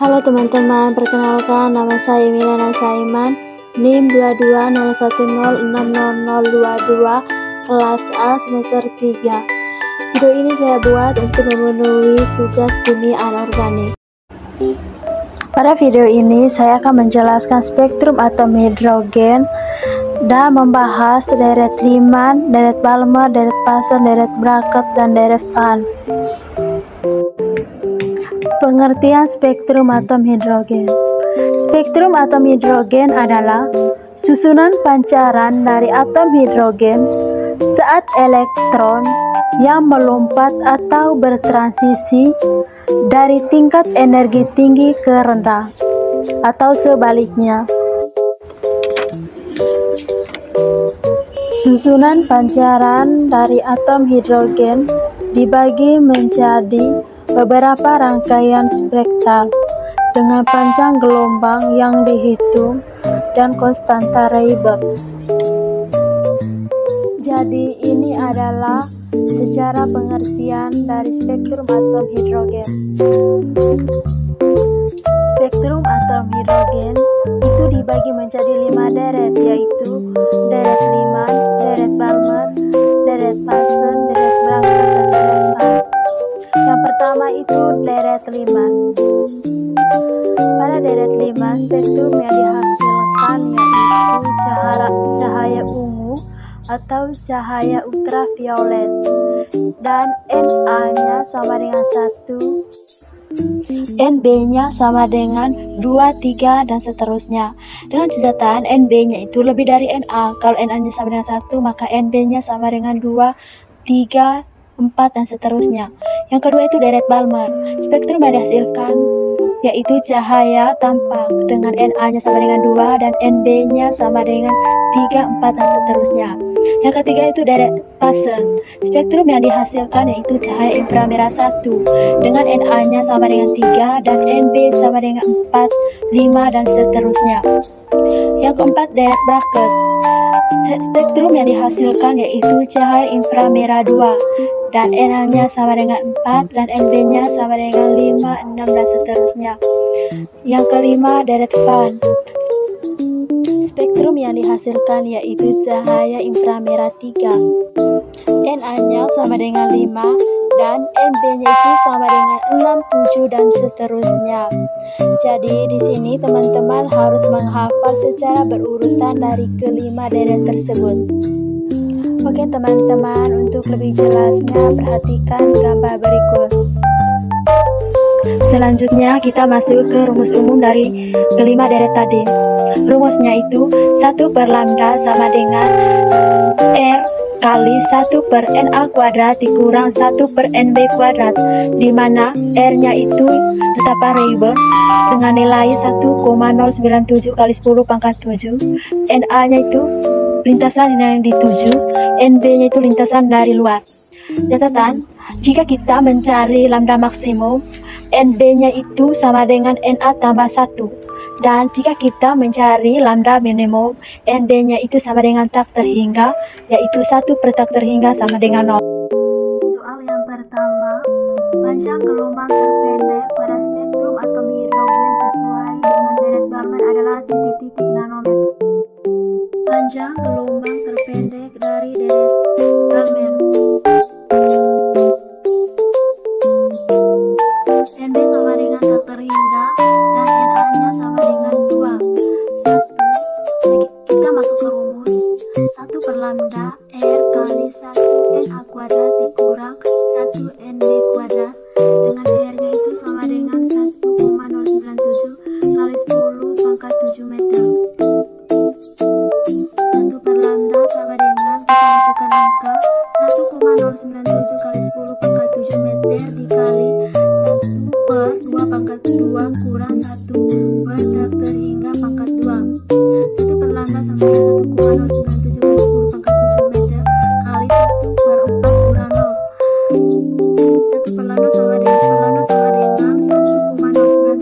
Halo teman-teman, perkenalkan nama saya Milana Saiman, NIM 2201060022, kelas A semester 3. Video ini saya buat untuk memenuhi tugas kimia anorganik. Pada video ini saya akan menjelaskan spektrum atom hidrogen dan membahas deret Lyman, deret Balmer, deret Paschen, deret Brackett, dan deret Van. Pengertian spektrum atom hidrogen. Spektrum atom hidrogen adalah susunan pancaran dari atom hidrogen saat elektron yang melompat atau bertransisi dari tingkat energi tinggi ke rendah, atau sebaliknya. Susunan pancaran dari atom hidrogen dibagi menjadi beberapa rangkaian spektral dengan panjang gelombang yang dihitung dan konstanta Rayburn. Jadi ini adalah secara pengertian dari spektrum atom hidrogen. Spektrum atom hidrogen itu dibagi menjadi 5 deret, yaitu deret Lyman, deret Balmer, deret Paschen, deret Brackett, dan deret Van. Yang pertama itu deret Lyman. Pada deret Lyman, spektrum yang dihasilkan yaitu cahaya ungu atau cahaya ultraviolet, dan Na-nya sama dengan 1, Nb-nya sama dengan 2, 3, dan seterusnya. Dengan catatan Nb-nya itu lebih dari Na. Kalau Na-nya sama dengan 1, maka Nb-nya sama dengan 2, 3, 4, dan seterusnya. Yang kedua itu deret Balmer. Spektrum yang dihasilkan yaitu cahaya tampak dengan Na-nya sama dengan 2 dan Nb-nya sama dengan 3, 4, dan seterusnya. Yang ketiga itu deret Paschen. Spektrum yang dihasilkan yaitu cahaya inframerah 1 dengan Na-nya sama dengan 3 dan Nb sama dengan 4, 5, dan seterusnya. Yang keempat deret Brackett. Spektrum yang dihasilkan yaitu cahaya inframerah 2 dan Na-nya sama dengan 4 dan Nb-nya sama dengan 5, 6, dan seterusnya. Yang kelima deret Van. Spektrum yang dihasilkan yaitu cahaya inframerah 3, Na-nya sama dengan 5 dan Nb-nya itu sama dengan 6, 7, dan seterusnya. Jadi di sini teman-teman harus menghafal secara berurutan dari kelima deret tersebut. Oke teman-teman, untuk lebih jelasnya perhatikan gambar berikut. Selanjutnya kita masuk ke rumus umum dari kelima deret tadi. Rumusnya itu 1 per lambda sama dengan R kali 1 per Na kuadrat dikurang 1 per Nb kuadrat, di mana R-nya itu tetap Rayburn dengan nilai 1,097 kali 10 pangkat 7, Na-nya itu lintasan yang dituju, Nb-nya itu lintasan dari luar. Catatan, jika kita mencari lambda maksimum, Nb-nya itu sama dengan Na tambah 1. Dan jika kita mencari lambda minimum, Nb-nya itu sama dengan tak terhingga, yaitu 1 per tak terhingga sama dengan 0. Soal yang pertama, panjang gelombang terpendek pada spektrum atom hidrogen sesuai dengan deret Balmer adalah titik-titik nanometer. Panjang gelombang terpendek dari deret Balmer. Nb sama dengan tak terhingga dan Na-nya sama dengan 2. 1. Kita masuk ke rumus. 1 per lambda R kali 1 Na kuadrat dikurang 1 Nb kuadrat dengan R-nya itu sama dengan 1,097 kali 10 pangkat 7 meter. 1 per lambda sama dengan, kita masukkan angka 1,097 kali 10 pangkat 7 meter dikali 1 per 2 pangkat 2 kurang 1 per tak terhingga pangkat 2. 1 per lambda sama dengan 1,097 kali 10 pangkat 7 meter kali 1 per 4 kurang 0. 1 per lambda sama dengan 1,097 kali 10 pangkat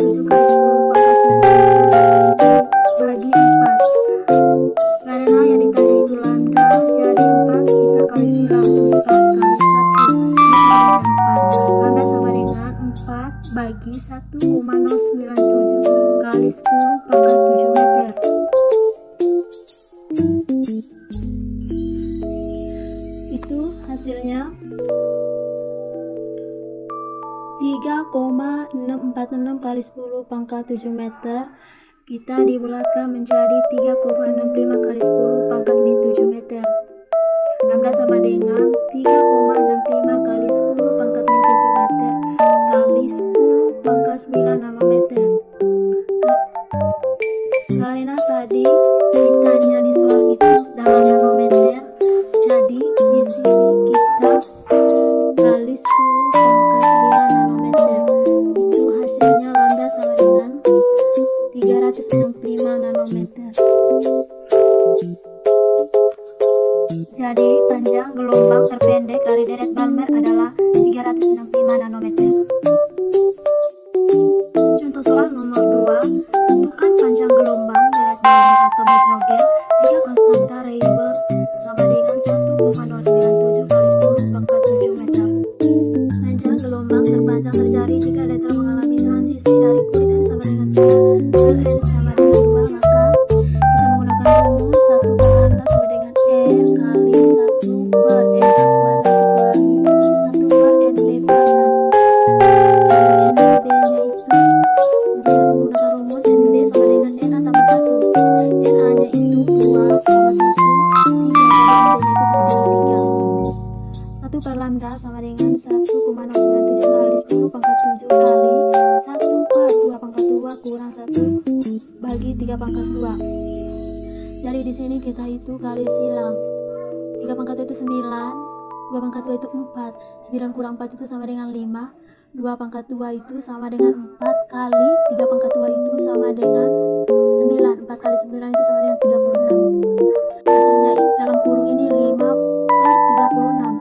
7 bagi 4. Karena yang ditanya itu lambda, jadi 4 kita kali silang 4 kali 1 sama dengan 4. Lambda sama dengan 4 bagi 1,097 kali 10 pangkat 7 meter. Itu hasilnya 3,646 kali 10 pangkat 7 meter. Kita dibulatkan menjadi 3,65 kali 10 pangkat min 7 meter. Lambda sama dengan 3,65 kali 10 pangkat min 7 meter kali 10 pangkat 9 nanometer. Karena tadi ditanya di soal itu dalam nanometer, jadi di sini kita kali 10 pangkat 9 nanometer. Itu hasilnya lambda sama dengan 365 nanometer. Jadi panjang gelombang terpendek dari deret Balmer adalah 365 nanometer. Contoh soal nomor 2, tentukan panjang gelombang deret Balmer atom hidrogen jika konstanta Rayleigh sama dengan 1,097 kali 10 pangkat 7 meter. Panjang gelombang terpanjang terjadi jika elektron mengalami transisi dari kuartil sama dengan 3 ke N sama dengan 2, maka kita menggunakan rumus 1 per lambda sama dengan R kali 1 per N A kuadrat dikurangi 1 per NB kuadrat. NB nya itu menggunakan rumus NB sama dengan NA tambah 1. NA nya itu 2,1, 3 dan NB nya itu sama dengan 3. 1 per lambda sama dengan 1,097 kali 10 pangkat 7 kali 1 per 2 pangkat 2 kurang 1 bagi 3 pangkat 2. Jadi di sini kita itu kali silang. 3 pangkat 2 itu 9, 2 pangkat 2 itu 4, 9 kurang 4 itu sama dengan 5, 2 pangkat 2 itu sama dengan 4 kali 3 pangkat 2 itu sama dengan 9, 4 kali 9 itu sama dengan 36. Hasilnya dalam kurung ini 5 per 36.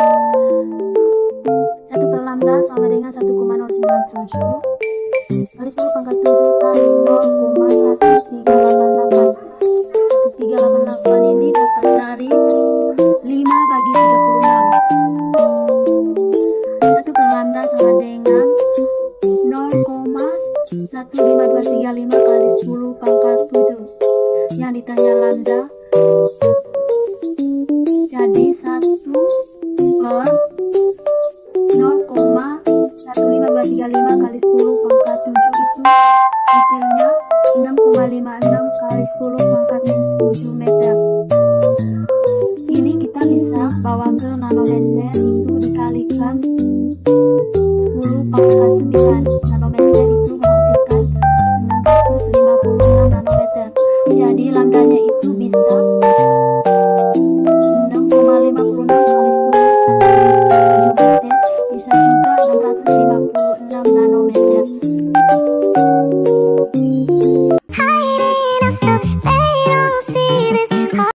1 per lambda sama dengan 1,097 kali 10 pangkat 7 kali 0,1388. 1388 ini dapat dari 5 bagi 36. 1 per lambda sama dengan 0,15235 kali 10 pangkat 7. Yang ditanya lambda, jadi 1 per 0,15235 kali 10 pangkat 7 itu hasilnya 6,56 kali 10 pangkat 7 meter. Ini kita bisa bawa ke nanometer, itu dikalikan 10 pangkat 9. Nanometer itu menghasilkan 656 nanometer. Jadi lambdanya itu bisa 6,56 kali 10 pangkat 7 meter, bisa juga 656 nanometer.